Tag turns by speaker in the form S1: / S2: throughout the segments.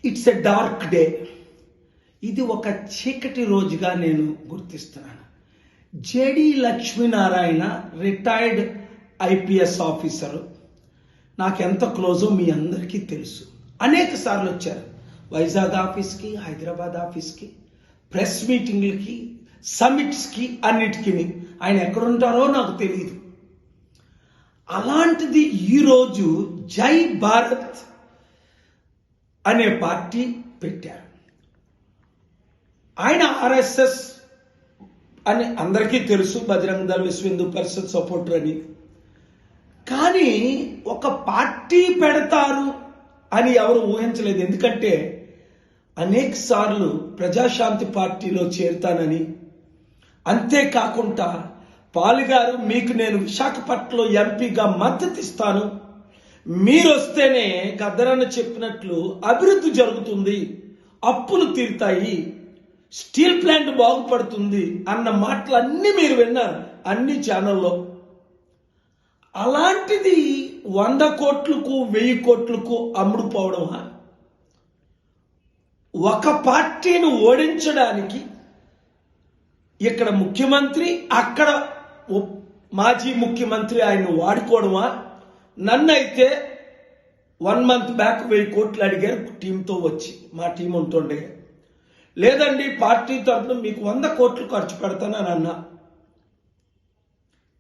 S1: It's a dark day. ఇది ఒక చీకటి రోజుగా నేను గుర్తిస్తున్నాను. JD Lakshminarayana retired IPS officer, నాకెంత క్లోజో మీ అందరికీ తెలుసు. అనేక సార్లు వచ్చారు వైజాగ్ ఆఫీస్కి, హైదరాబాద్ ఆఫీస్కి, ప్రెస్ మీటింగ్లకి, సమిట్స్కి, అన్నిటికీ. ఆయన ఎక్కడుంటారో నాకు తెలియదు. అలాంటిది ఈరోజు జై భారత్ అనే పార్టీ పెట్టారు. ఆయన ఆర్ఎస్ఎస్ అని అందరికీ తెలుసు, బజరంగ దళ, విశ్వ హిందూ పరిషత్ సపోర్టర్ అని. కానీ ఒక పార్టీ పెడతారు అని ఎవరు ఊహించలేదు. ఎందుకంటే అనేక సార్లు ప్రజాశాంతి పార్టీలో చేరుతానని, అంతేకాకుండా పాలుగారు మీకు నేను విశాఖపట్నంలో ఎంపీగా మద్దతు ఇస్తాను, మీరు వస్తేనే గద్దరన్న చెప్పినట్లు అభివృద్ధి జరుగుతుంది, అప్పులు తీరుతాయి, స్టీల్ ప్లాంట్ బాగుపడుతుంది అన్న మాటలన్నీ మీరు విన్నారు అన్ని ఛానల్లో. అలాంటిది 100 కోట్లకు 1000 కోట్లకు అమ్ముడుపోవడమా? ఒక పార్టీని ఓడించడానికి ఇక్కడ ముఖ్యమంత్రి, అక్కడ మాజీ ముఖ్యమంత్రి ఆయన వాడుకోవడమా? నన్నైతే 1 మంత్ బ్యాక్ 1000 కోట్లు అడిగారు టీంతో వచ్చి, మా టీం ఉంటుండే. లేదండి పార్టీ తరఫున మీకు 100 కోట్లు ఖర్చు పెడతానని అన్నా.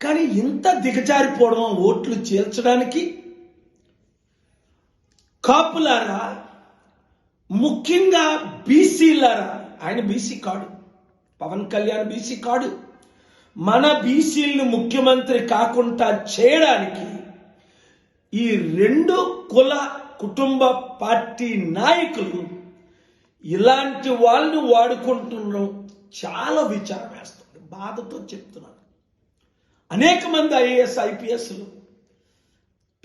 S1: కానీ ఇంత దిగజారిపోవడం ఓట్లు చేల్చడానికి? కాపులారా, ముఖ్యంగా బీసీలారా, ఆయన బీసీ కాడు, పవన్ కళ్యాణ్ బీసీ కాడు. మన బీసీలను ముఖ్యమంత్రి కాకుండా చేయడానికి ఈ 2 కుల కుటుంబ పార్టీ నాయకులు ఇలాంటి వాళ్ళని వాడుకుంటున్నాం. చాలా విచారం వేస్తుంది, బాధతో చెప్తున్నాను. అనేక మంది ఐఏఎస్ ఐపీఎస్లు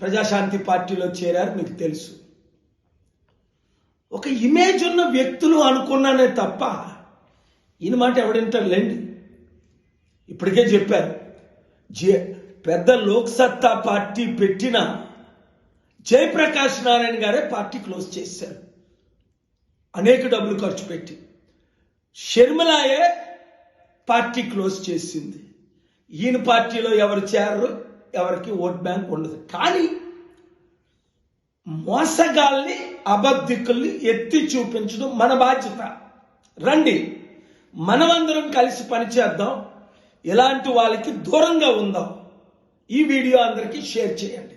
S1: ప్రజాశాంతి పార్టీలో చేరారు, మీకు తెలుసు. ఒక ఇమేజ్ ఉన్న వ్యక్తులు అనుకున్నానే తప్ప ఈయన మాట ఎవడింటారులేండి. ఇప్పటికే చెప్పారు, పెద్ద లోక్సత్తా పార్టీ పెట్టిన జయప్రకాష్ నారాయణ గారే పార్టీ క్లోజ్ చేశారు, అనేక డబ్బులు ఖర్చు పెట్టి. షర్మిలాయే పార్టీ క్లోజ్ చేసింది. ఈయన పార్టీలో ఎవరు చేరరు, ఎవరికి ఓట్ బ్యాంక్ ఉండదు. కానీ మోసగాల్ని, అబద్ధికుల్ని ఎత్తి చూపించడం మన బాధ్యత. రండి మనమందరం కలిసి పనిచేద్దాం, ఇలాంటి వాళ్ళకి దూరంగా ఉందాం. ఈ వీడియో అందరికీ షేర్ చేయండి.